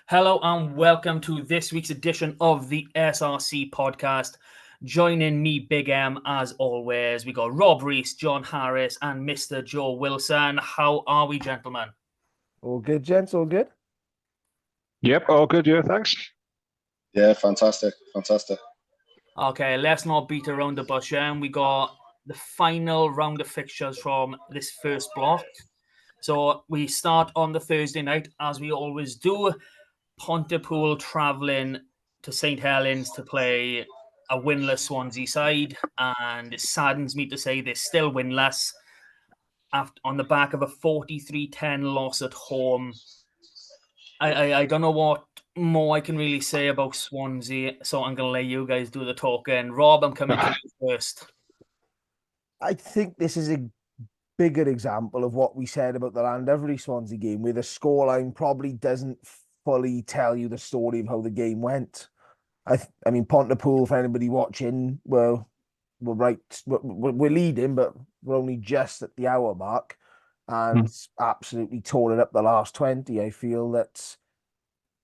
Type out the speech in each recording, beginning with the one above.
Hello and welcome to this week's edition of the SRC podcast. Joining me, Big M, as always, we got Rob Rees, John Harris, and Mr. Joe Wilson. How are we, gentlemen? All good, gents, all good? Yep, all good, yeah, thanks. Yeah, fantastic. Okay, let's not beat around the bush. We got the final round of fixtures from this first block. So we start on the Thursday night, as we always do. Pontypool travelling to St Helens to play a winless Swansea side, and it saddens me to say they're still winless on the back of a 43-10 loss at home. I don't know what more I can really say about Swansea, so I'm going to let you guys do the talking. Rob, I'm coming to you first. I think this is a bigger example of what we said about the Llandovery Swansea game, where the scoreline probably doesn't fully tell you the story of how the game went. I mean, Pontypool, for anybody watching, we're leading, but we're only just at the hour mark and absolutely tore it up the last 20. I feel that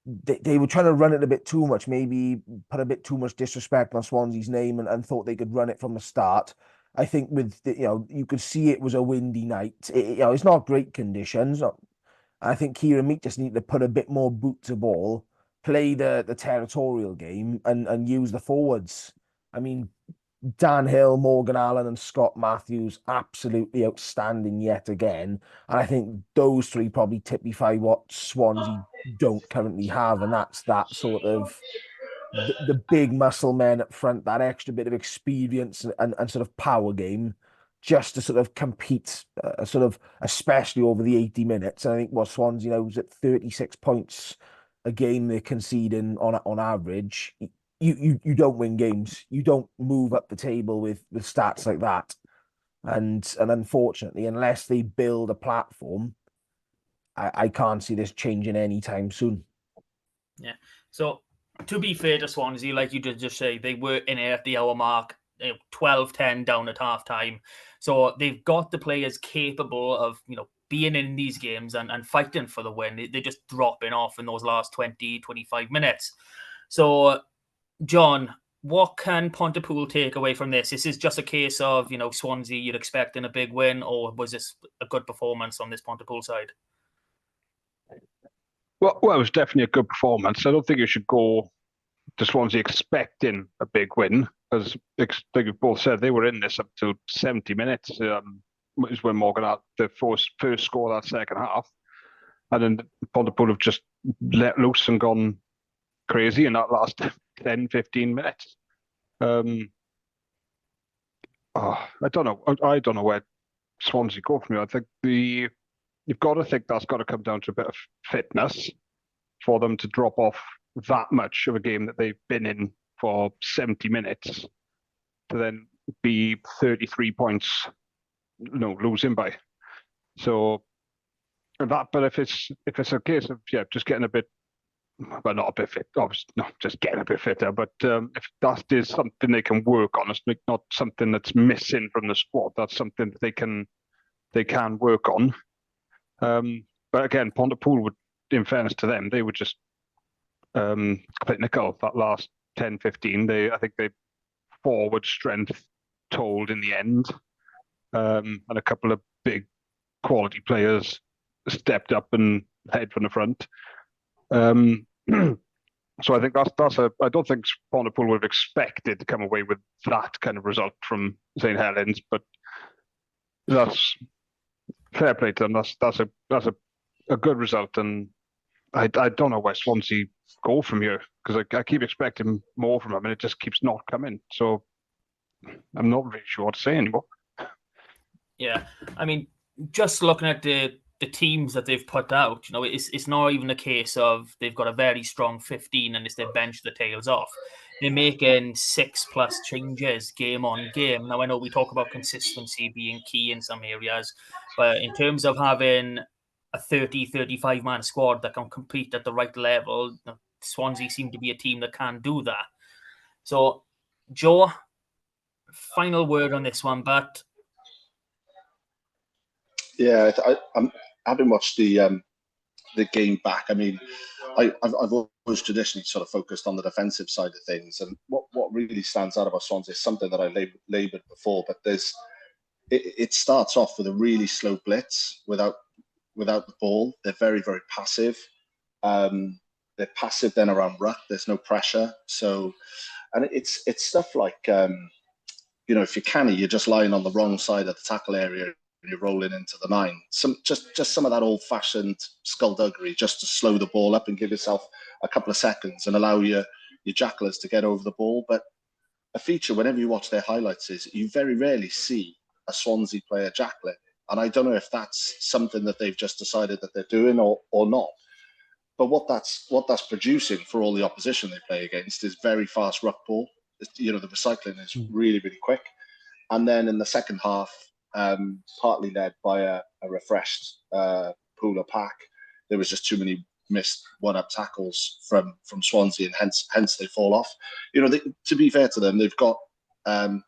they were trying to run it a bit too much, maybe put a bit too much disrespect on Swansea's name and thought they could run it from the start. I think you could see it was a windy night. It's not great conditions. I think Kieran Meek just needed to put a bit more boot to ball, play the territorial game, and use the forwards. I mean, Dan Hill, Morgan Allen, and Scott Matthews absolutely outstanding yet again. And I think those three probably typify what Swansea don't currently have, and that's that sort of the big muscle men up front, that extra bit of experience and sort of power game, just to sort of compete, especially over the 80 minutes. And I think Swansea was at 36 points a game they're conceding on average. You don't win games. You don't move up the table with stats like that. And unfortunately, unless they build a platform, I can't see this changing anytime soon. Yeah. So to be fair to Swansea, like you did just say, they were in it at the hour mark, 12-10 down at halftime. So they've got the players capable of, being in these games and fighting for the win. They're just dropping off in those last 20, 25 minutes. So, John, what can Pontypool take away from this? This is just a case of, Swansea, you'd expect in a big win, or was this a good performance on this Pontypool side? Well, it was definitely a good performance. I don't think you should go to Swansea expecting a big win, because like you both said, they were in this up to 70 minutes. Is when Morgan had the first score that second half, and then Pontypool have just let loose and gone crazy in that last 10, 15 minutes. I don't know. I don't know where Swansea go from here. I think you've got to think that's got to come down to a bit of fitness for them to drop off that much of a game that they've been in for 70 minutes to then be 33 points, losing by. So that, but if it's a case of just getting a bit, well, not a bit fit, obviously not just getting a bit fitter, but if that is something they can work on, it's not something that's missing from the squad. That's something that they can work on. But again, Pontypool would, in fairness to them, they would just clinical that last 10, 15. I think they forward strength told in the end. And a couple of big quality players stepped up and led from the front. So I think that's I don't think Pontypool would have expected to come away with that kind of result from St Helens, but that's fair play to them. That's a good result, and I don't know where Swansea go from here, because I keep expecting more from them and it just keeps not coming. So I'm not really sure what to say anymore. Yeah, I mean, just looking at the teams that they've put out, it's not even a case of they've got a very strong 15 and it's their bench the tails off. They're making 6+ changes game on game. Now, I know we talk about consistency being key in some areas, but in terms of having a 30, 35-man squad that can compete at the right level, Swansea seem to be a team that can do that. So, Joe, final word on this one, but yeah, I'm having watched the game back. I mean, I've always traditionally sort of focused on the defensive side of things, and what really stands out about Swans is something that I laboured before. But it starts off with a really slow blitz without the ball. They're very, very passive. They're passive then around ruck. There's no pressure. So, and it's stuff like if you're canny, you're just lying on the wrong side of the tackle area and you're rolling into the 9. Just some of that old-fashioned skullduggery, just to slow the ball up and give yourself a couple of seconds and allow your jackalers to get over the ball. But a feature whenever you watch their highlights is you very rarely see a Swansea player jackling. And I don't know if that's something that they've just decided that they're doing or not. But what that's producing for all the opposition they play against is very fast ruck ball. The recycling is really, really quick. And then in the second half, partly led by a refreshed Pula pack, there was just too many missed one-up tackles from Swansea, and hence they fall off. To be fair to them, they've got a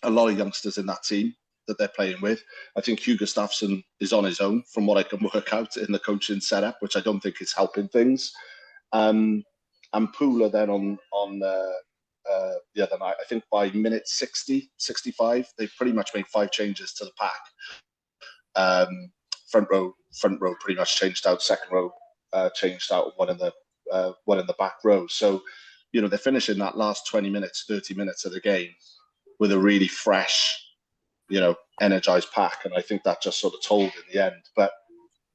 lot of youngsters in that team that they're playing with. I think Hugh Gustafsson is on his own from what I can work out in the coaching setup, which I don't think is helping things. And Pula then on the other night, I think by minute 60, 65, they pretty much made 5 changes to the pack. Front row pretty much changed out. Second row changed out. One in the back row. So, they're finishing that last 20 minutes, 30 minutes of the game with a really fresh, energized pack, and I think that just sort of told in the end. But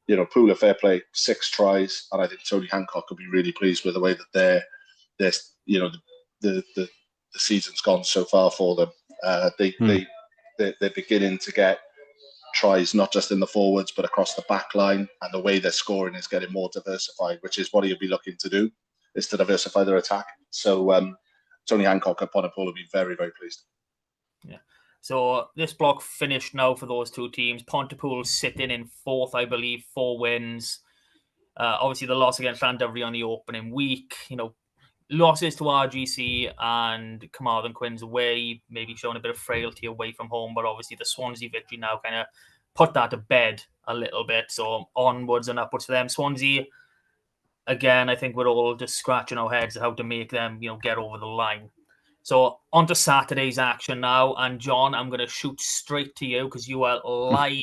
Pula, fair play, 6 tries, and I think Tony Hancock could be really pleased with the way that the season's gone so far for them. They're beginning to get tries not just in the forwards but across the back line, and the way they're scoring is getting more diversified, which is what he'll be looking to do, is to diversify their attack. So Tony Hancock and Pontypool will be very, very pleased. Yeah. So this block finished now for those two teams. Pontypool sitting in 4th, I believe, 4 wins. Obviously, the loss against Llandovery on the opening week. Losses to RGC and Carmarthen Quins away, maybe showing a bit of frailty away from home. But obviously, the Swansea victory now kind of put that to bed a little bit. So onwards and upwards for them. Swansea, again, I think we're all just scratching our heads at how to make them, get over the line. So on to Saturday's action now. And John, I'm going to shoot straight to you because you are live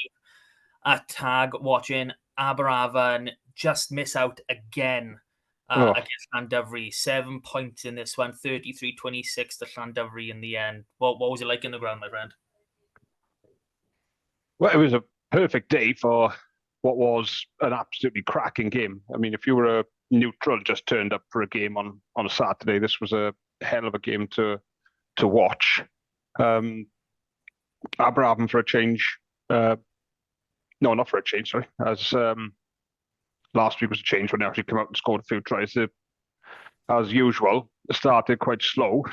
at Tag watching Aberavon just miss out again against Llandovery. 7 points in this one, 33-26 to Llandovery in the end. What was it like in the ground, my friend? Well, it was a perfect day for what was an absolutely cracking game. I mean, if you were a neutral just turned up for a game on a Saturday, this was a hell of a game to watch. Aberavon for a change. No, not for a change, sorry. As last week was a change when they actually came out and scored a few tries. As usual, it started quite slow.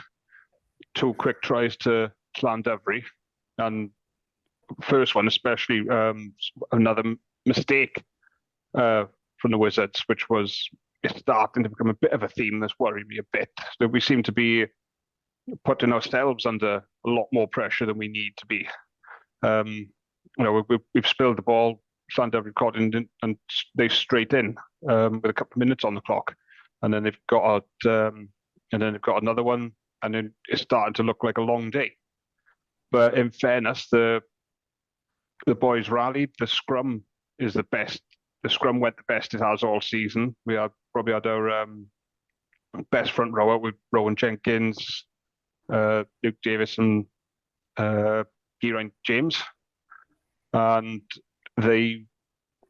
2 quick tries to Llandovery. And first one, especially another mistake from the Wizards, which was it's starting to become a bit of a theme that's worried me a bit. That we seem to be putting ourselves under a lot more pressure than we need to be. We've spilled the ball, Llandovery caught in, and they straight in with a couple of minutes on the clock, and then they've got another one, and then it's starting to look like a long day. But in fairness, the boys rallied. The scrum is the best. The scrum went the best it has all season. We probably had our best front rower with Rowan Jenkins, Luke Davis, and Geraint James. And they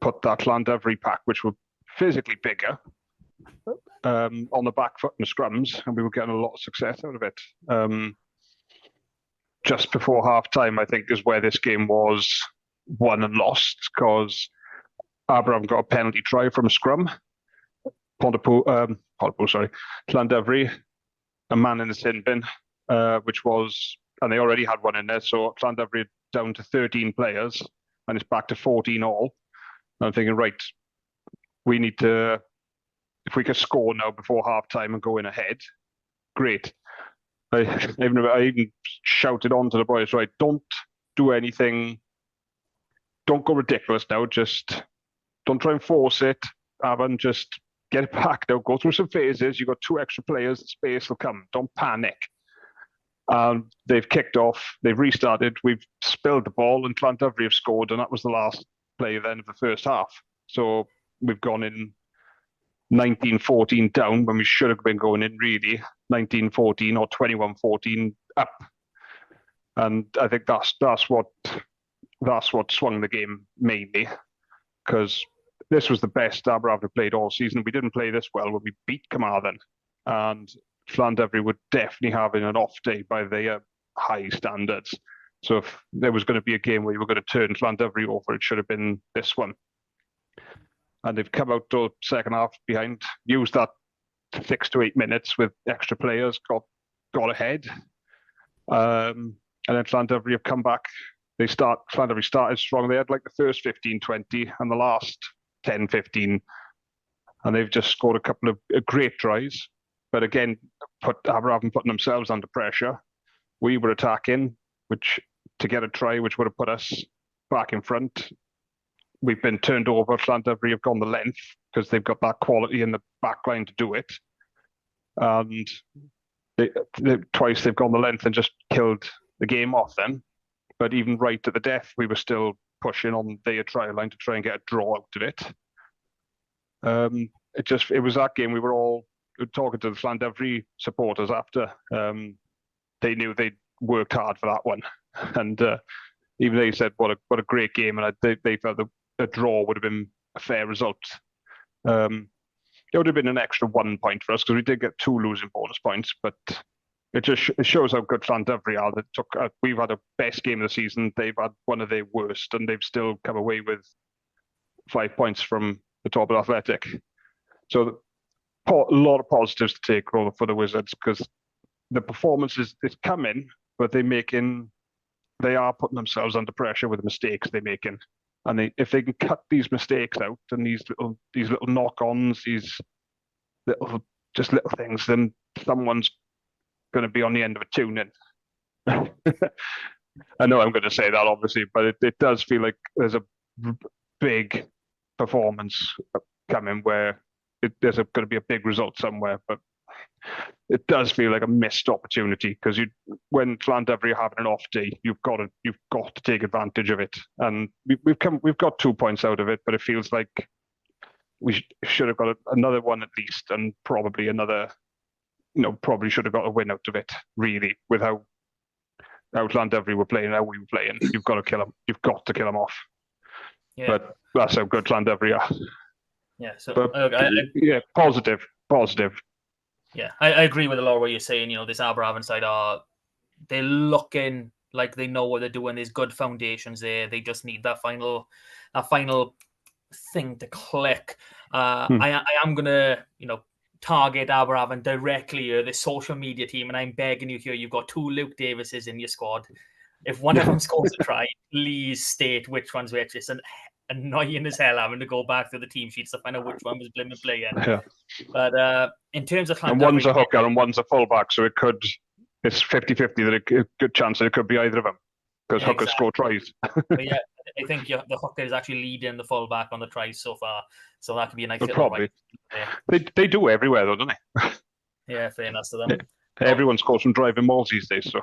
put that Llandovery pack, which were physically bigger, on the back foot in the scrums, and we were getting a lot of success out of it. Just before half-time, I think, is where this game was won and lost, because Aberavon got a penalty try from scrum. Llandovery, a man in the sin bin, which was, and they already had one in there, so Llandovery down to 13 players, and it's back to 14 all. I'm thinking, right, we need to, if we could score now before half-time and go in ahead, great. I even shouted on to the boys, right, don't do anything, don't go ridiculous now, just don't try and force it, Avon, just get it back now, go through some phases. You've got 2 extra players, the space will come. Don't panic. They've kicked off, they've restarted, we've spilled the ball, and Llandovery have scored, and that was the last play then of the first half. So we've gone in 19-14 down when we should have been going in really 19-14 or 21-14 up. And I think that's what swung the game mainly, because this was the best Aberafon played all season. We didn't play this well when we beat Carmarthen, and Llandovery were definitely having an off day by their high standards. So if there was going to be a game where you were going to turn Llandovery over, it should have been this one. And they've come out to second half behind, used that 6 to 8 minutes with extra players, got ahead. And then Llandovery have come back. Llandovery started strong. They had like the first 15-20 and the last 10-15. And they've just scored a couple of great tries. But again, Aberafon putting themselves under pressure. We were attacking, to get a try, which would have put us back in front. We've been turned over. Llandovery have gone the length because they've got that quality in the back line to do it. And twice they've gone the length and just killed the game off them. But even right at the death, we were still pushing on their try line to try and get a draw out of it. It was that game we were all talking to the Llandovery supporters after. They knew they'd worked hard for that one. And even they said, what a great game. And they felt a draw would have been a fair result. It would have been an extra 1 point for us because we did get 2 losing bonus points, but it shows how good Llandovery are. We've had a best game of the season. They've had one of their worst, and they've still come away with 5 points from the Top Athletic. So a lot of positives to take for the Wizards, because the performance is coming, but they are putting themselves under pressure with the mistakes they're making. And if they can cut these mistakes out and these little knock-ons, these little things, then someone's going to be on the end of a tune-in. I know I'm going to say that, obviously, but it does feel like there's a big performance coming where there's going to be a big result somewhere. But it does feel like a missed opportunity, because when Llandovery are having an off day, you've got to take advantage of it. And we've got 2 points out of it, but it feels like we should have got another one at least, and probably another. Probably should have got a win out of it, really, with how Llandovery were playing, how we were playing. You've got to kill them. You've got to kill them off. Yeah. But that's how good Llandovery are. Yeah. So, positive. Yeah, I agree with a lot of what you're saying. This Aberafon side they're looking like they know what they're doing. There's good foundations there. They just need that final thing to click. I am gonna, target Aberafon directly here, the social media team, and I'm begging you here. You've got 2 Luke Davises in your squad. If one of them scores a try, please state which one's which. It's annoying as hell having to go back through the team sheets to find out which one was blimmin' playing. Yeah. But in terms of Llandovery, and one's a hooker and one's a fullback, so it's 50-50 that a good chance that it could be either of them, because hookers score tries. But yeah, I think the hooker is actually leading the fullback on the tries so far, so that could be a nice. Probably. They do everywhere though, don't they? Yeah, fair enough to them. Everyone scores from driving malls these days, so.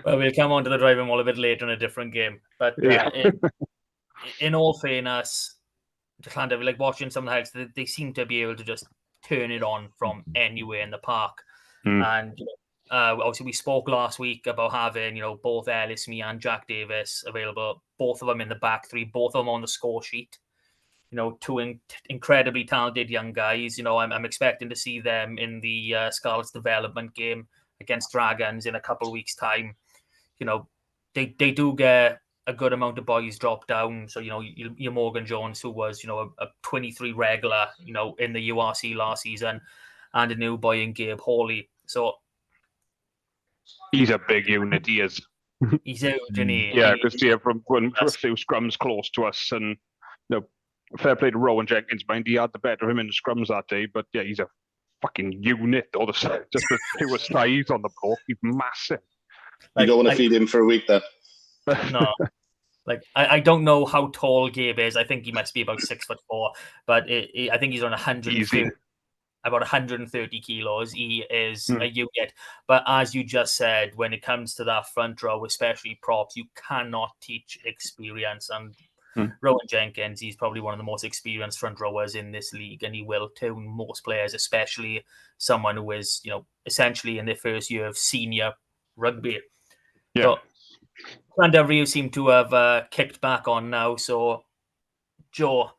Well, we'll come on to the driving wall a bit later in a different game. But in all fairness, Llandovery, like watching some of the highlights, they seem to be able to just turn it on from anywhere in the park. And obviously, we spoke last week about having both Ellis, me, and Jack Davis available. Both of them in the back 3, both of them on the score sheet. 2 incredibly talented young guys. I'm expecting to see them in the Scarlets development game against Dragons in a couple of weeks' time. They do get a good amount of boys drop down. So, your Morgan Jones, who was, a 23 regular, in the URC last season, and a new boy in Gabe Hawley. So he's a big unit, he is. He's out, isn't he? Yeah, because from when a few scrums close to us, and fair play to Rowan Jenkins, mind he had the better of him in the scrums that day, but yeah, he's a fucking unit. Just the 2 size on the ball, he's massive. You don't want to feed him for a week then. No. Like, I don't know how tall Gabe is. I think he must be about 6'4", but I think he's on 130, Easy. about 130 kilos. He is Hmm. a unit. But as you just said, when it comes to that front row, especially props, you cannot teach experience. And Rowan Jenkins, he's probably one of the most experienced front rowers in this league, and he will tune most players, especially someone who is, essentially in their first year of senior rugby. Yeah. So, Llandovery seem to have kicked back on now. So, Joe,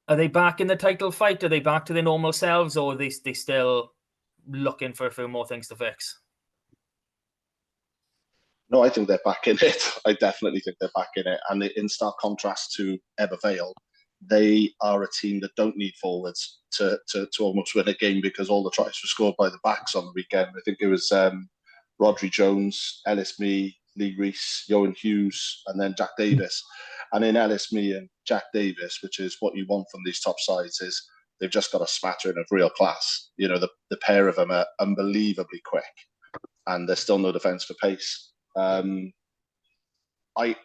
are they back in the title fight? Are they back to their normal selves, or are they still looking for a few more things to fix? No, I think they're back in it. I definitely think they're back in it. And in stark contrast to Ebbw Vale, they are a team that don't need forwards to almost win a game, because all the tries were scored by the backs on the weekend. I think it was Rodri Jones, Ellis Mee, Lee Reese, Johan Hughes, and then Jack Davis. And in Ellis Mee and Jack Davis, which is what you want from these top sides, is they've just got a smattering of real class. The pair of them are unbelievably quick, and there's still no defence for pace. I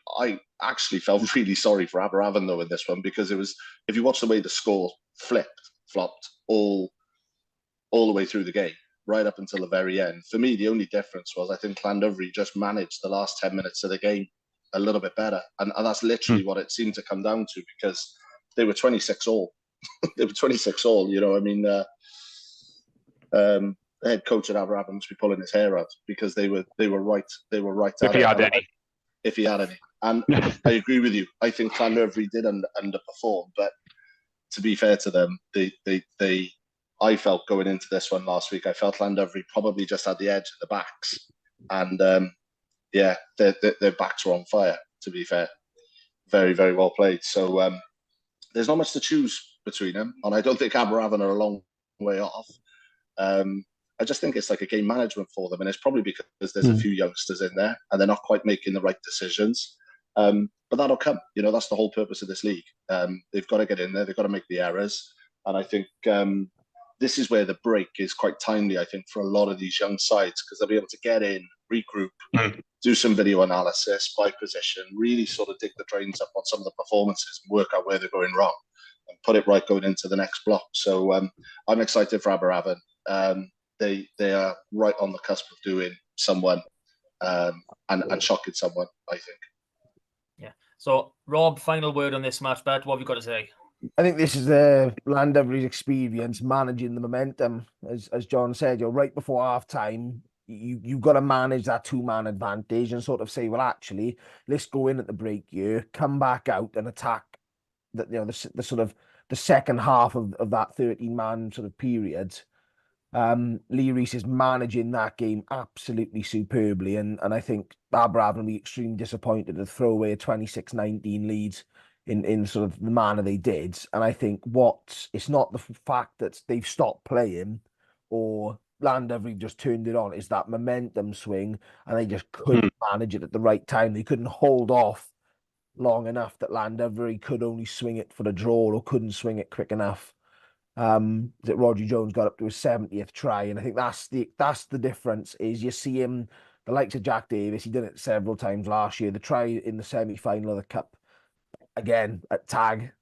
actually felt really sorry for Aberavon though in this one, because it was, if you watch the way the score flopped all the way through the game, right up until the very end. For me, the only difference was I think Llandovery just managed the last 10 minutes of the game a little bit better, and that's literally what it seemed to come down to, because they were 26 all. They were 26 all. The head coach at Aberavon must be pulling his hair out, because they were right. They were right. If he had any. If he had any. And I agree with you. I think Llandovery did underperform, but to be fair to them, I felt going into this one last week, I felt Llandovery probably just had the edge at the backs, and their backs were on fire. To be fair, very, very well played. So there's not much to choose between them, and I don't think Aberavon are a long way off. I just think it's like a game management for them, and it's probably because there's a few youngsters in there and they're not quite making the right decisions. But that'll come. That's the whole purpose of this league. They've got to get in there. They've got to make the errors. And I think this is where the break is quite timely, I think, for a lot of these young sides, because they'll be able to get in, regroup, do some video analysis by position, really sort of dig the drains up on some of the performances and work out where they're going wrong and put it right going into the next block. So I'm excited for Aberavon. They are right on the cusp of doing someone and shocking someone, I think. Yeah. So, Rob, final word on this match, but what have you got to say? I think this is Llandovery's experience managing the momentum. As John said, right before half time, you've got to manage that 2-man advantage and sort of say, well, actually, let's go in at the break here, come back out and attack the sort of the second half of that 13-man sort of period. Lee Reese is managing that game absolutely superbly, and I think Aberavon will be extremely disappointed to throw away a 26-19 lead in sort of the manner they did. And I think it's not the fact that they've stopped playing or Llandovery just turned it on, it's that momentum swing, and they just couldn't manage it at the right time. They couldn't hold off long enough that Llandovery could only swing it for the draw or couldn't swing it quick enough. That Rodri Jones got up to his 70th try, and I think that's the difference. Is you see him, the likes of Jack Davis, he did it several times last year. The try in the semi-final of the Cup, again at Tag,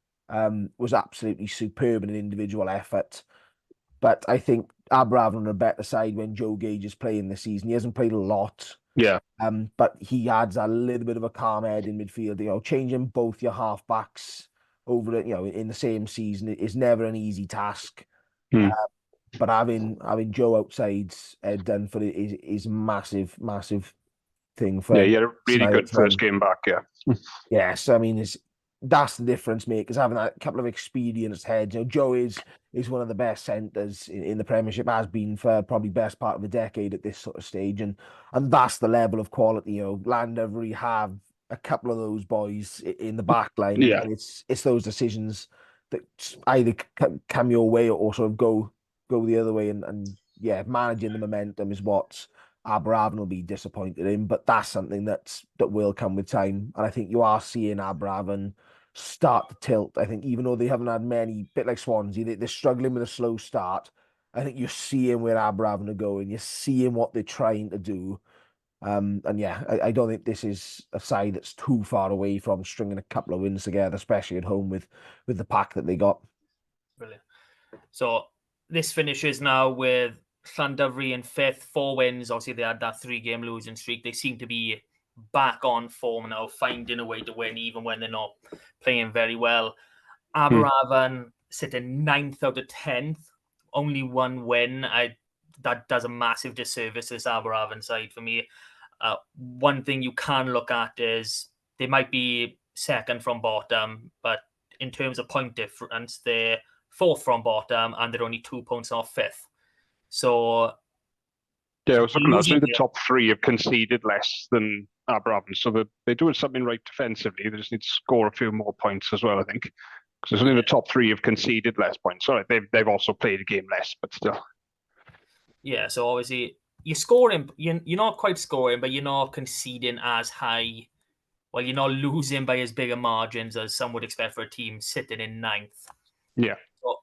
was absolutely superb in an individual effort. But I think Aberavon are a better side when Joe Gage is playing this season. He hasn't played a lot. Yeah. But he adds a little bit of a calm head in midfield. Changing both your half-backs over it, in the same season is never an easy task. But having Joe outside Ed Dunford is massive thing for. Yeah, he had a really good first game back. Yeah. Yes, I mean that's the difference, mate. Because having a couple of experienced heads, Joe is one of the best centres in the Premiership, has been for probably best part of the decade at this sort of stage, and that's the level of quality. Llandovery have a couple of those boys in the back line. Yeah. And it's those decisions that either come your way or sort of go the other way. And managing the momentum is what Aberavon will be disappointed in, but that's something that will come with time. And I think you are seeing Aberavon start to tilt. I think even though they haven't had many, bit like Swansea, they're struggling with a slow start. I think you're seeing where Aberavon are going. You're seeing what they're trying to do. And yeah, I don't think this is a side that's too far away from stringing a couple of wins together, especially at home with the pack that they got. Brilliant. So this finishes now with Llandovery in 5th, 4 wins. Obviously, they had that 3-game losing streak. They seem to be back on form now, finding a way to win even when they're not playing very well. Aberavon sitting 9th out of 10th, only 1 win. That does a massive disservice to this Aberavon side for me. One thing you can look at is they might be 2nd from bottom, but in terms of point difference, they're 4th from bottom and they're only 2 points off 5th. So yeah, I was looking at it. The top 3 have conceded less than Aberavon, so they're doing something right defensively. They just need to score a few more points as well, I think, because only the top 3 have conceded less points. All right, they've also played a game less, but still. Yeah, so obviously you're scoring, you're not quite scoring, but you're not conceding as high. Well, you're not losing by as big a margins as some would expect for a team sitting in 9th. Yeah. So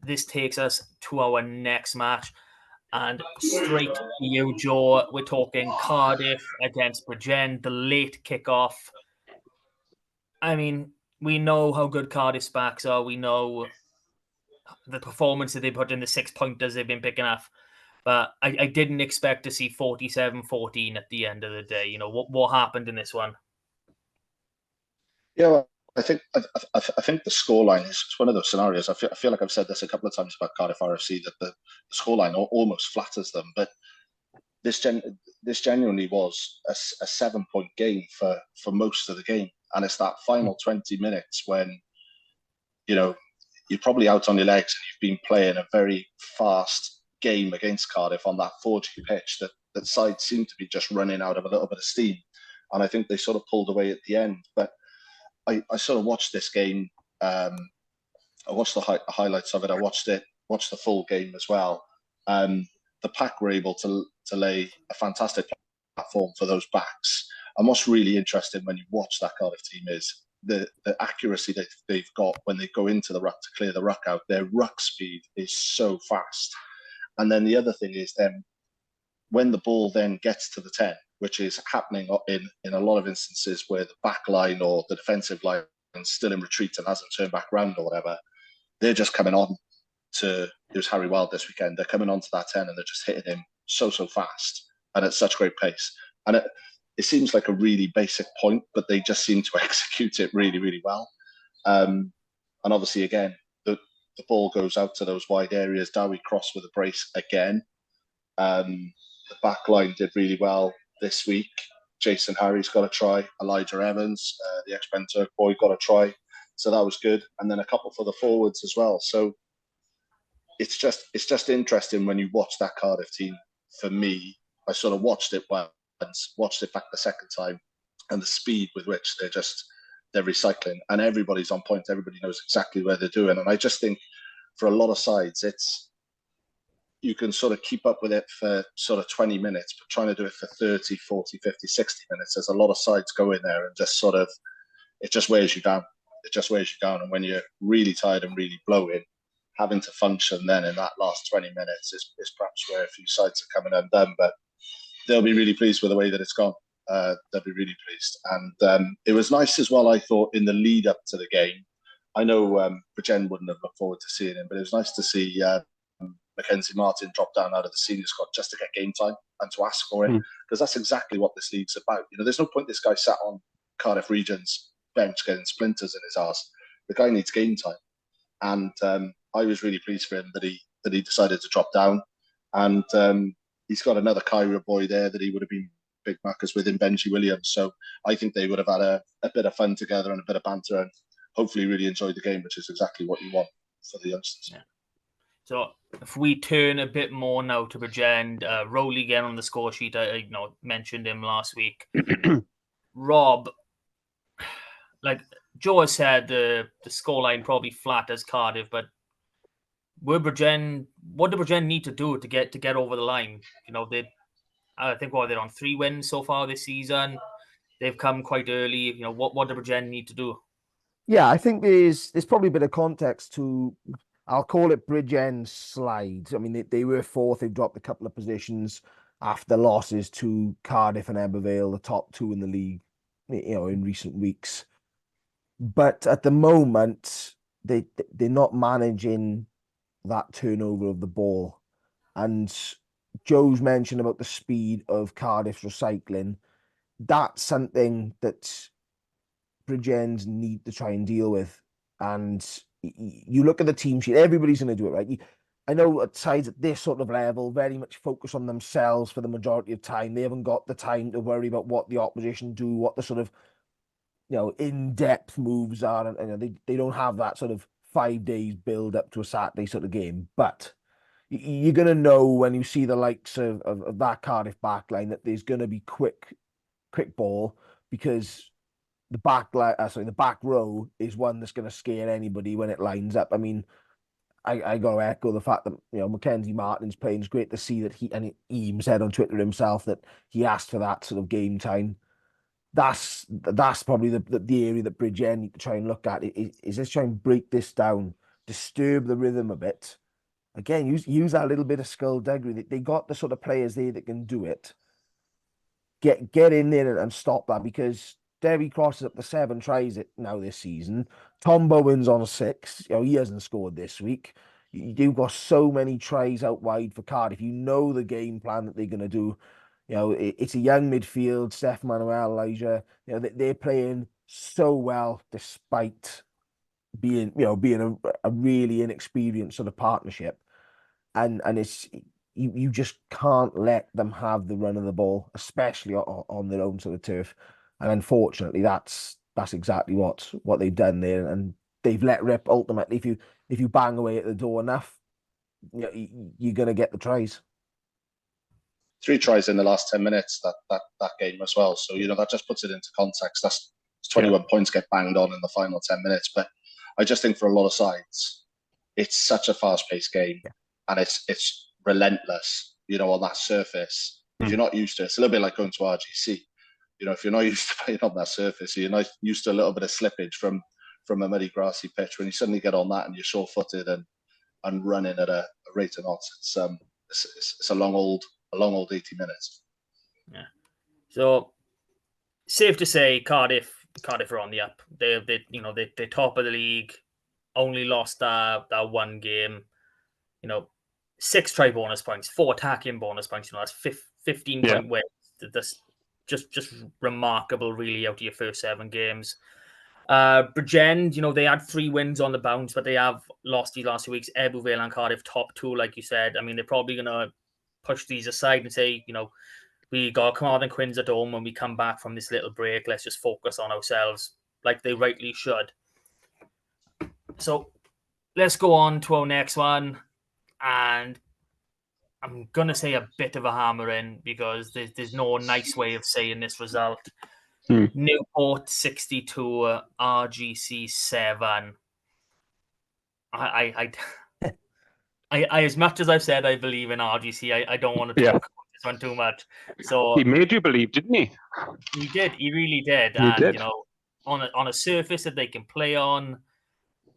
this takes us to our next match. And straight to you, Joe, we're talking Cardiff against Bridgend, the late kickoff. I mean, we know how good Cardiff's backs are. We know the performance that they put in, the 6-pointers they've been picking up. But I didn't expect to see 47-14 at the end of the day. You know, what happened in this one? Yeah, well, I think the scoreline is one of those scenarios. I feel like I've said this a couple of times about Cardiff RFC, that the scoreline almost flatters them. But this genuinely was a 7-point game for most of the game. And it's that final 20 minutes when, you know, you're probably out on your legs and you've been playing a very fast game against Cardiff on that 4G pitch that side seemed to be just running out of a little bit of steam. And I think they sort of pulled away at the end. But I sort of watched this game. I watched the highlights of it. I watched the full game as well. The pack were able to lay a fantastic platform for those backs. And what's really interesting when you watch that Cardiff team is the accuracy that they've got when they go into the ruck to clear the ruck out. Their ruck speed is so fast. And then the other thing is then when the ball then gets to the 10, which is happening in a lot of instances where the back line or the defensive line is still in retreat and hasn't turned back round or whatever, they're just coming on to, it was Harry Wild this weekend, they're coming onto that 10 and they're just hitting him so fast and at such great pace. And it seems like a really basic point, but they just seem to execute it really, really well. And obviously, again, the ball goes out to those wide areas. Dowie Cross with a brace again. The back line did really well this week. Jason Harry's got a try. Elijah Evans, the ex-Ben Turk boy, got a try. So that was good. And then a couple for the forwards as well. So it's just interesting when you watch that Cardiff team. For me, I sort of watched it once, watched it back the second time, and the speed with which they're recycling, and everybody's on point. Everybody knows exactly where they're doing. And I just think for a lot of sides, you can sort of keep up with it for sort of 20 minutes, but trying to do it for 30, 40, 50, 60 minutes, there's a lot of sides go in there and just sort of, it just wears you down. It just wears you down. And when you're really tired and really blowing, having to function then in that last 20 minutes is perhaps where a few sides are coming undone. But they'll be really pleased with the way that it's gone. They'll be really pleased. And it was nice as well, I thought, in the lead up to the game. I know Bridgend wouldn't have looked forward to seeing him, but it was nice to see Mackenzie Martin drop down out of the senior squad just to get game time and to ask for it, because that's exactly what this league's about. You know, there's no point this guy sat on Cardiff Region's bench getting splinters in his arse. The guy needs game time. And I was really pleased for him that he decided to drop down. And he's got another Cairo boy there that he would have been big markers with in Benji Williams. So I think they would have had a bit of fun together and a bit of banter and hopefully really enjoyed the game, which is exactly what you want for the youngsters. Yeah. So if we turn a bit more now to Bridgend, Rowley again on the score sheet, I mentioned him last week. Rob, like Joe said, the scoreline probably flat as Cardiff, but what did Bridgend need to do to get over the line? You know, I think they're on 3 wins so far this season. They've come quite early. You know, what did Bridgend need to do? Yeah, I think there's probably a bit of context to, I'll call it Bridgend's slide. I mean, they were 4th. They've dropped a couple of positions. after losses to Cardiff and Ebervale, the top two in the league, in recent weeks. But at the moment, they're not managing that turnover of the ball. And Joe's mentioned about the speed of Cardiff's recycling. That's something that Bridgends need to try and deal with. And you look at the team sheet, everybody's going to do it, right? I know at sides at this sort of level very much focus on themselves for the majority of time. They haven't got the time to worry about what the opposition do, what the sort of in-depth moves are, and they don't have that sort of 5 days build up to a Saturday sort of game. But you're gonna know when you see the likes of that Cardiff backline that there's gonna be quick ball, because the back row is one that's gonna scare anybody when it lines up. I mean, I got to echo the fact that Mackenzie Martin's playing. It's great to see that he even said on Twitter himself that he asked for that sort of game time. That's probably the area that Bridgend need to try and look at. Is let's try and break this down, disturb the rhythm a bit. Again, use that little bit of skullduggery. They got the sort of players there that can do it. Get in there and stop that, because Derry crosses up to 7 tries now this season. Tom Bowen's on 6. He hasn't scored this week. You've got so many tries out wide for Cardiff. You know the game plan that they're going to do. It's a young midfield, Steph Manuel, Elijah. They're playing so well despite being a really inexperienced sort of partnership, and it's you just can't let them have the run of the ball, especially on their own sort of turf. And unfortunately, that's exactly what they've done there, and they've let rip. Ultimately, if you bang away at the door enough, you're gonna get the tries. 3 tries in the last 10 minutes that game as well. So that just puts it into context. That's 21 points get banged on in the final 10 minutes. But I just think for a lot of sides, it's such a fast-paced game, and it's relentless. On that surface, if you're not used to it, it's a little bit like going to RGC. If you're not used to playing on that surface, you're not used to a little bit of slippage from a muddy, grassy pitch. When you suddenly get on that and you're sure-footed and running at a rate of knots, it's a long old 80 minutes. Yeah. So safe to say, Cardiff are on the up. They're top of the league. Only lost that one game. 6 try bonus points, 4 attacking bonus points. That's 15 point win. That's just remarkable, really, out of your first 7 games. Bridgend, they had 3 wins on the bounce, but they have lost these last 2 weeks. Ebervale and Cardiff, top 2, like you said. I mean, they're probably gonna push these aside and say, we got Carmarthen Quins at home when we come back from this little break. Let's just focus on ourselves, like they rightly should. So let's go on to our next one. And I'm going to say a bit of a hammering, because there's no nice way of saying this result. Newport 62, RGC 7. I as much as I've said I believe in RGC, I don't want to talk about this one too much. So he made you believe, didn't he? He did. He really did. He did. On a surface that they can play on,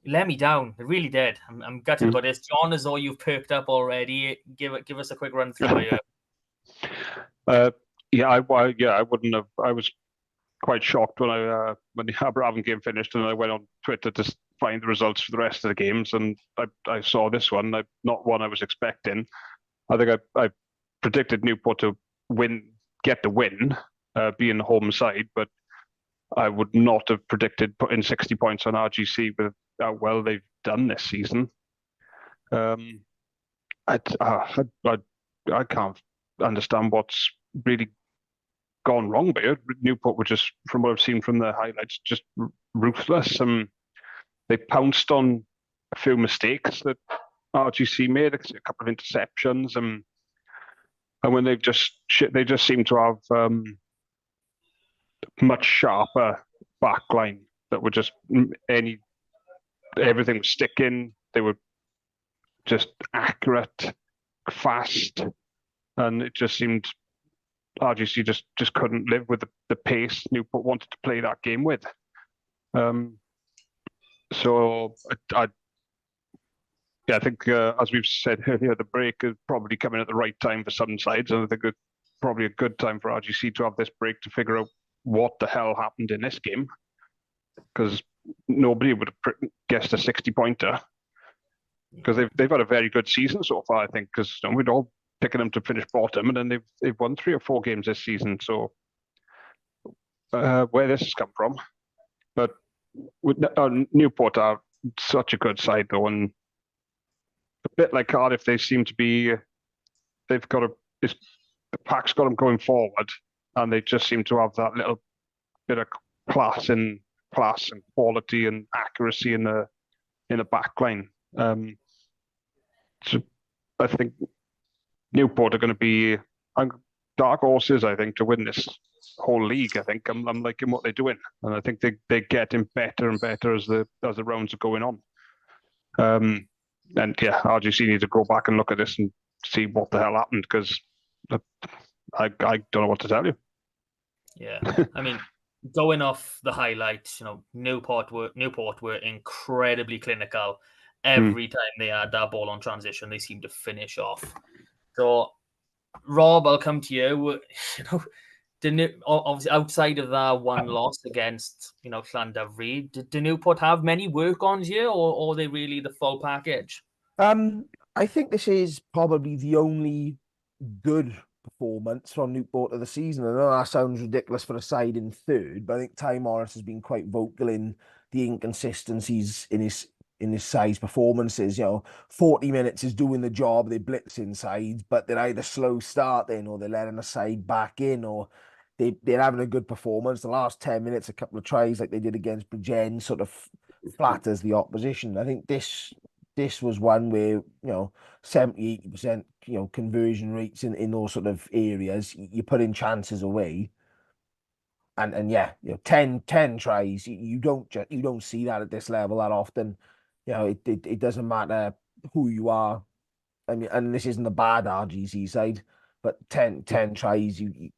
let me down. It really did. I'm gutted about this. John, as though you've perked up already, give us a quick run through here. I wouldn't have. I was quite shocked when the Aberravon game finished, and I went on Twitter to find the results for the rest of the games, and I saw this one. Not one I was expecting. I think I predicted Newport to get the win, being the home side, but I would not have predicted putting 60 points on RGC with how well they've done this season. I can't understand what's really gone wrong there. Newport were just, from what I've seen from the highlights, just ruthless. They pounced on a few mistakes that RGC made, a couple of interceptions, and when they just seem to have much sharper backline that were just everything was sticking. They were just accurate, fast, and it just seemed RGC just couldn't live with the pace Newport wanted to play that game with. So I think as we've said earlier, the break is probably coming at the right time for some sides, and I think probably a good time for RGC to have this break to figure out what the hell happened in this game, because nobody would have guessed a 60-pointer. Because they've had a very good season so far, I think. Because we'd all picking them to finish bottom, and then they've won 3 or 4 games this season. So where this has come from, but with Newport are such a good side though, and a bit like Cardiff, they seem to be. They've got the pack's got them going forward, and they just seem to have that little bit of class and quality and accuracy in the back line. So I think Newport are going to be dark horses, I think, to win this whole league. I think I'm liking what they're doing, and I think they're getting better and better as the rounds are going on. And yeah, RGC need to go back and look at this and see what the hell happened, because I don't know what to tell you. Yeah, I mean, going off the highlights, Newport were incredibly clinical. Every time they had that ball on transition, they seemed to finish off. So, Rob, I'll come to you. Obviously, outside of that one loss against, Llandovery, did Newport have many work-ons here, or are they really the full package? I think this is probably the only good performance from Newport of the season. I know that sounds ridiculous for a side in third, but I think Ty Morris has been quite vocal in the inconsistencies in his side's performances. 40 minutes is doing the job. They blitz inside, but they're either slow starting or they're letting the side back in, or they're having a good performance. The last 10 minutes, a couple of tries like they did against Bridgend sort of flatters the opposition. I think this was one where 70-80% conversion rates in those sort of areas. You put in chances away, and yeah, 10 tries. You don't see that at this level that often. It doesn't matter who you are. I mean, and this isn't a bad RGC side, but 10 tries, you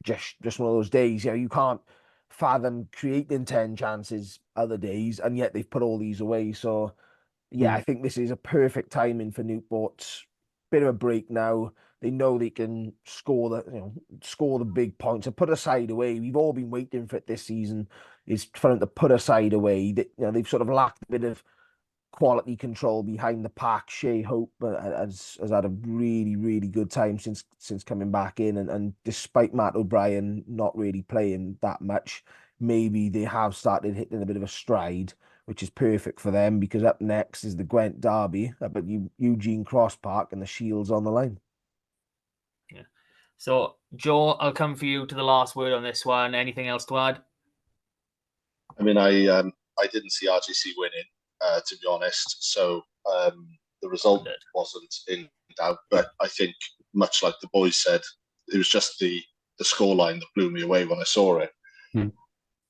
just one of those days. You can't fathom creating 10 chances other days, and yet they've put all these away. So yeah, I think this is a perfect timing for Newport. Bit of a break now. They know they can score the big points and put a side away. We've all been waiting for it this season, is for them to put a side away. They've sort of lacked a bit of quality control behind the pack. Shea Hope has had a really, really good time since coming back in, and despite Matt O'Brien not really playing that much, maybe they have started hitting a bit of a stride, which is perfect for them, because up next is the Gwent Derby up at Eugene Cross Park, and the Shield's on the line. Yeah. So, Joe, I'll come for you to the last word on this one. Anything else to add? I mean, I didn't see RGC winning, to be honest. So the result wasn't in doubt. But I think, much like the boys said, it was just the scoreline that blew me away when I saw it.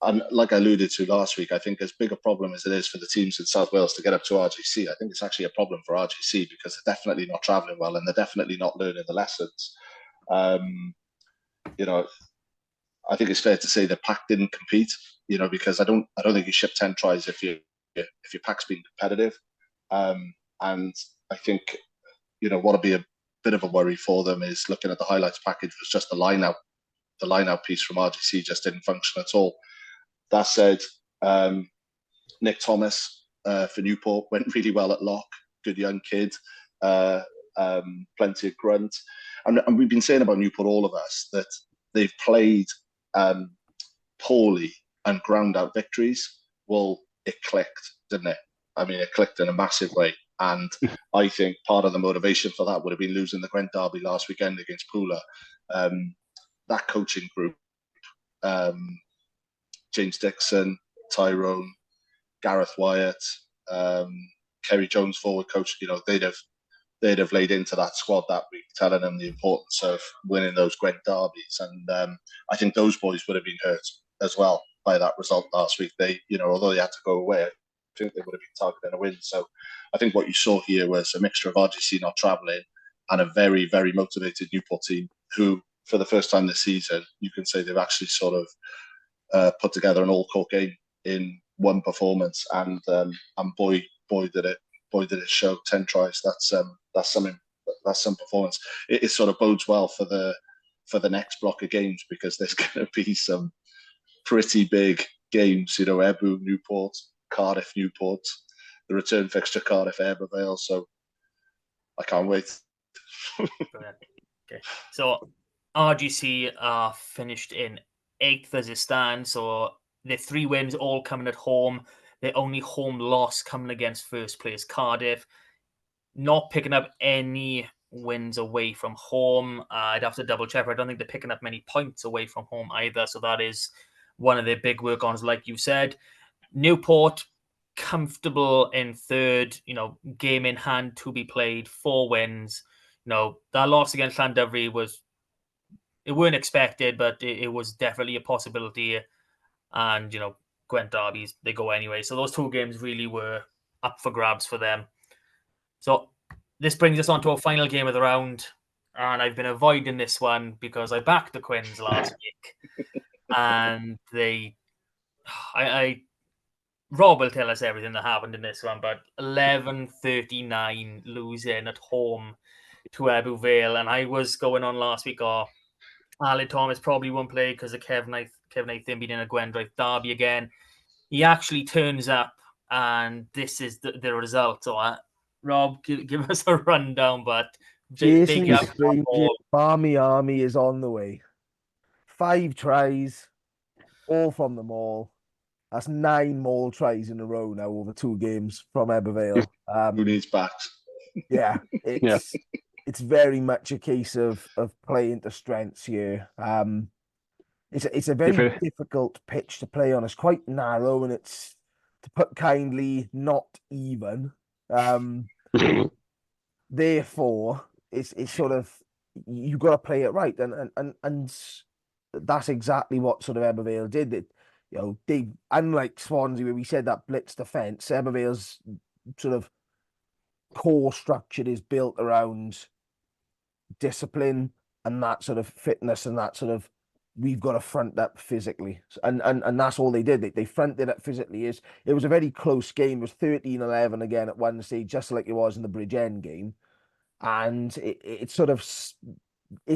And like I alluded to last week, I think as big a problem as it is for the teams in South Wales to get up to RGC, I think it's actually a problem for RGC, because they're definitely not travelling well, and they're definitely not learning the lessons. I think it's fair to say the pack didn't compete, because I don't think you ship 10 tries if your pack's being competitive. And I think, what'll be a bit of a worry for them is looking at the highlights package was just the line out piece from RGC just didn't function at all. That said, Nick Thomas for Newport went really well at lock. Good young kid, plenty of grunt. And we've been saying about Newport, all of us, that they've played poorly and ground out victories. Well, it clicked, didn't it? I mean, it clicked in a massive way. And I think part of the motivation for that would have been losing the Gwent Derby last weekend against Pooler. That coaching group, James Dixon, Tyrone, Gareth Wyatt, Kerry Jones, forward coach, they'd have laid into that squad that week, telling them the importance of winning those Gwent Derbies. And I think those boys would have been hurt as well by that result last week. They, although they had to go away, I think they would have been targeting a win. So I think what you saw here was a mixture of RGC not travelling and a very, very motivated Newport team who, for the first time this season, you can say they've actually sort of put together an all-court game in one performance. And boy did it show. 10 tries. That's some performance. It sort of bodes well for the for the next block of games, because there's going to be some pretty big games, Ebbw, Newport, Cardiff, Newport, the return fixture, Cardiff, Ebervale. So I can't wait. Okay, so RGC are finished in 8th as it stands. So their 3 wins all coming at home. Their only home loss coming against first place Cardiff. Not picking up any wins away from home. I'd have to double check. I don't think they're picking up many points away from home either. So that is one of their big work-ons, like you said. Newport, comfortable in 3rd, game in hand to be played, 4 wins. That loss against Llandovery it weren't expected, but it was definitely a possibility. And, Gwent derbies, they go anyway. So those 2 games really were up for grabs for them. So this brings us on to our final game of the round. And I've been avoiding this one because I backed the Quins last week. And Rob will tell us everything that happened in this one, but 11-39 losing at home to Ebbw Vale. And I was going on last week, Aled Thomas probably won't play because of Kevin Nathan being in a Gwendryth derby again. He actually turns up, and this is the result. So, Rob, give us a rundown. But Jason Strange, Barmy Army is on the way. 5 tries, all from the Maul. That's 9 Maul tries in a row now over 2 games from Ebervale. Who needs backs? Yeah, it's very much a case of playing to strengths here. It's a very difficult pitch to play on. It's quite narrow, and it's, to put kindly, not even. Therefore, it's sort of, you've got to play it right, and that's exactly what sort of Ebervale did. They, unlike Swansea, where we said that blitz defence, Ebervale's sort of core structure is built around discipline and that sort of fitness and that sort of, we've got to front up physically, and that's all they did. They fronted up physically. It was a very close game. It was 13-11 again at one stage, just like it was in the Bridgend game, and it's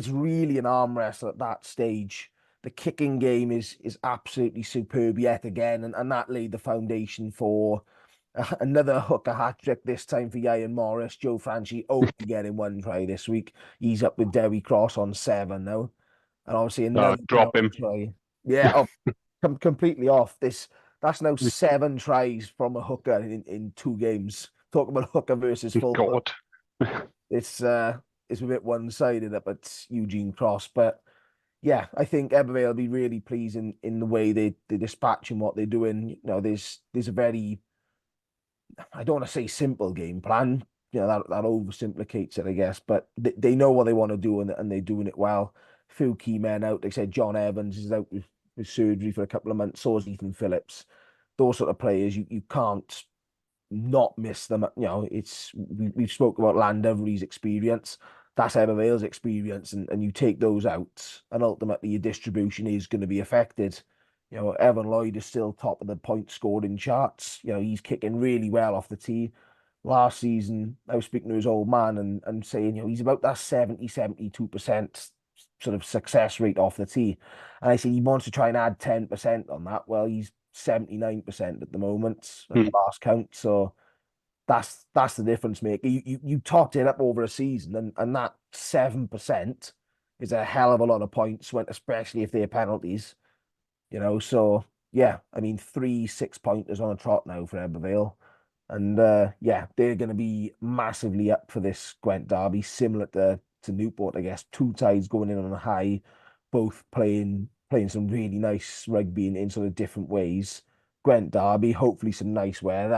really an arm wrestle at that stage. The kicking game is absolutely superb yet again, and that laid the foundation for another hooker hat-trick, this time for Ian Morris. Joe Franchi only getting 1 try this week. He's up with Derry Cross on 7 now. And obviously another drop him. try. Yeah, completely off. That's now 7 tries from a hooker in 2 games. Talk about hooker versus full. It's a bit one-sided up at Eugene Cross, but yeah, I think Ebervale will be really pleased in the way they dispatch and what they're doing. There's a very, I don't want to say simple game plan. That oversimplificates it, I guess. But they know what they want to do, and they're doing it well. Few key men out. They said John Evans is out with surgery for a couple of months. So is Ethan Phillips. Those sort of players, you can't not miss them. We've spoke about Llandovery's experience. That's Ebervale's experience, and you take those out, and ultimately your distribution is going to be affected. Evan Lloyd is still top of the point scoring charts. He's kicking really well off the tee. Last season, I was speaking to his old man and saying, he's about that 72% sort of success rate off the tee. And I said, he wants to try and add 10% on that. Well, he's 79% at the moment at the last count. So that's the difference maker. You tot it up over a season, and that 7% is a hell of a lot of points, especially if they're penalties. So yeah, I mean, 3 6-pointers on a trot now for Ebervale. And yeah, they're going to be massively up for this Gwent derby, similar to Newport, I guess. 2 ties going in on a high, both playing some really nice rugby in sort of different ways. Gwent derby, hopefully some nice weather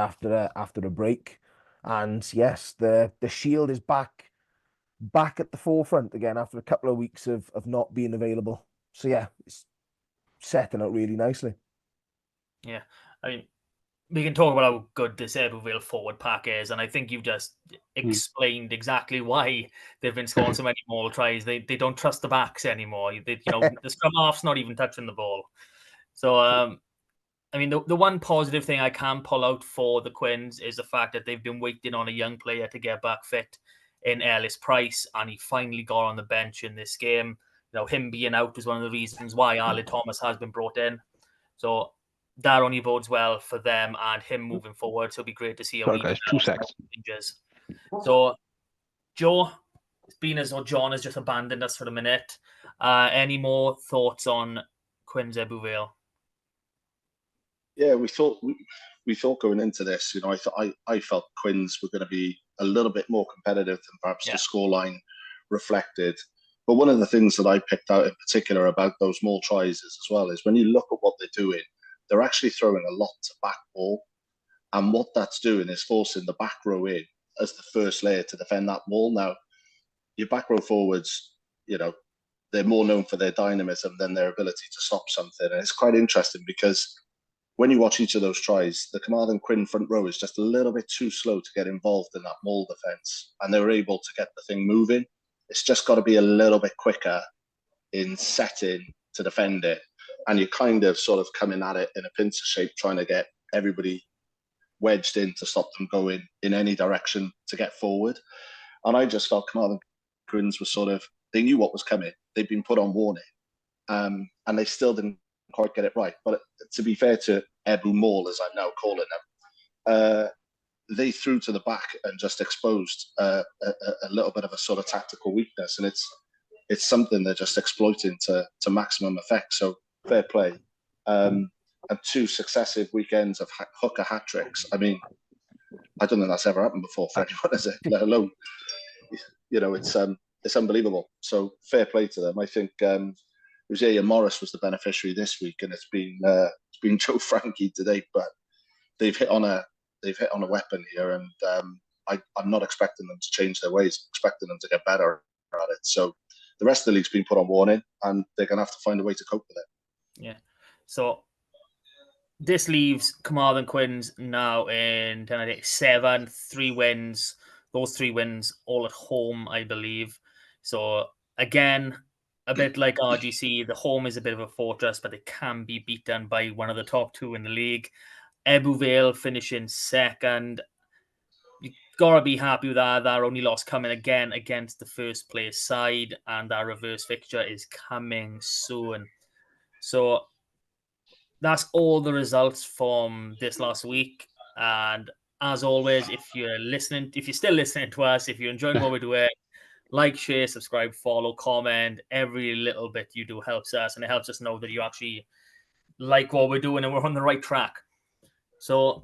after a break. And yes, the Shield is back at the forefront again after a couple of weeks of not being available. So yeah, it's setting up really nicely. Yeah, I mean, we can talk about how good this Ebervale forward pack is, and I think you've just explained exactly why they've been scoring so many more tries. They don't trust the backs anymore. The scrum half's not even touching the ball. So I mean, the one positive thing I can pull out for the Quins is the fact that they've been waiting on a young player to get back fit in Ellis Price, and he finally got on the bench in this game. him being out was one of the reasons why Arlen Thomas has been brought in. So that only bodes well for them and him moving forward. So it'll be great to see how Sorry, he guys, 2 seconds. changes. So, Joe, it's been as though John has just abandoned us for a minute. Any more thoughts on Quins Ebbw Yeah, we thought going into this, I felt Quins were going to be a little bit more competitive than perhaps the scoreline reflected. But one of the things that I picked out in particular about those more tries as well is when you look at what they're doing, they're actually throwing a lot to back ball. And what that's doing is forcing the back row in as the first layer to defend that ball. Now, your back row forwards, they're more known for their dynamism than their ability to stop something. And it's quite interesting because when you watch each of those tries, the Carmarthen Quinn front row is just a little bit too slow to get involved in that maul defence. And they were able to get the thing moving. It's just got to be a little bit quicker in setting to defend it. And you're kind of sort of coming at it in a pincer shape, trying to get everybody wedged in to stop them going in any direction to get forward. And I just felt Carmarthen Quins were sort of, they knew what was coming. They'd been put on warning. And they still didn't quite get it right. But to be fair to Ebbw Maul, as I'm now calling them, they threw to the back and just exposed a little bit of a sort of tactical weakness. And it's something they're just exploiting to maximum effect. So fair play. And 2 successive weekends of hooker hat-tricks. I mean, I don't think that's ever happened before for anyone, is it? Let alone, it's unbelievable. So fair play to them. I think Hosea Morris was the beneficiary this week, and it's been Joe Frankie today. But they've hit on a weapon here, and I'm not expecting them to change their ways. I'm expecting them to get better at it. So the rest of the league's been put on warning, and they're going to have to find a way to cope with it. Yeah. So this leaves Carmarthen Quins now in 7, 3 wins. Those 3 wins all at home, I believe. So again, a bit like RGC, the home is a bit of a fortress, but it can be beaten by one of the top 2 in the league. Ebbw Vale finishing second. You've got to be happy with that. That only loss coming again against the first place side, and that reverse fixture is coming soon. So that's all the results from this last week. And as always, if you're still listening to us, if you're enjoying what we're doing, like, share, subscribe, follow, comment. Every little bit you do helps us, and it helps us know that you actually like what we're doing and we're on the right track. So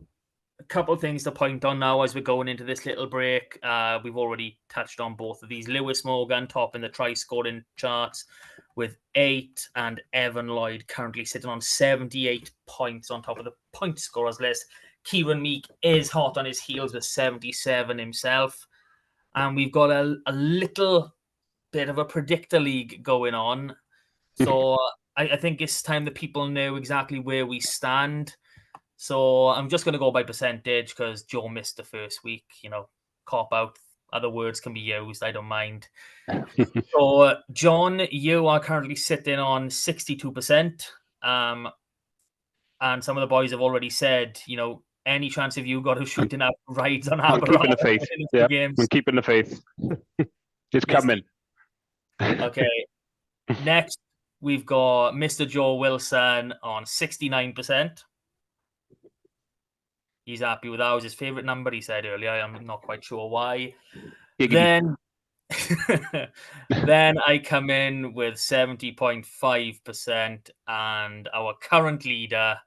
a couple of things to point on now as we're going into this little break. We've already touched on both of these. Lewis Morgan topping the try scoring charts with 8, and Evan Lloyd currently sitting on 78 points on top of the point scorers list. Kieran Meek is hot on his heels with 77 himself. And we've got a little bit of a predictor league going on. So I think it's time that people know exactly where we stand. So I'm just going to go by percentage because Joe missed the first week. Cop out. Other words can be used. I don't mind. So, John, you are currently sitting on 62%. And some of the boys have already said, any chance of you got to shooting out rides on I'm keeping the faith. Yeah, games? I'm keeping the faith. It's coming. Okay. Next, we've got Mr. Joe Wilson on 69%. He's happy with that. It was his favorite number, he said earlier. I'm not quite sure why. Then I come in with 70.5%, and our current leader,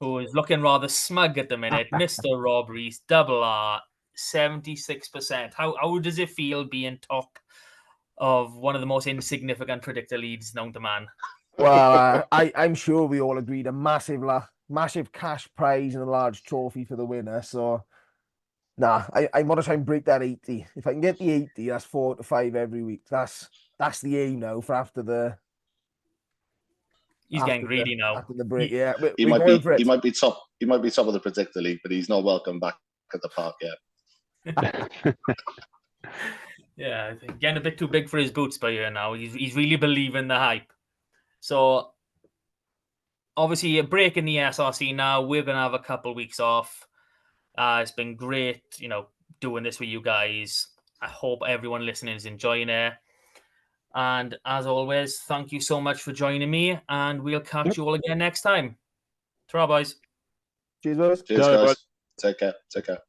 who is looking rather smug at the minute, Mr. Rob Rees, double R, 76%. How does it feel being top of one of the most insignificant predictor leads known to man? Well, I'm sure we all agreed a massive cash prize and a large trophy for the winner. So, I want to try and break that 80. If I can get the 80, that's 4 to 5 every week. That's the aim now for after the. He's getting greedy now. After the break, yeah. He might be top. He might be top of the predictor league, but he's not welcome back at the park yet. Yeah, I think getting a bit too big for his boots by here now. He's really believing the hype. So, obviously, a break in the SRC now. We're going to have a couple weeks off. It's been great, doing this with you guys. I hope everyone listening is enjoying it. And as always, thank you so much for joining me, and we'll catch you all again next time. Ta-ra, boys. Cheers, boys. Cheers, Yeah, guys. but- Take care. Take care.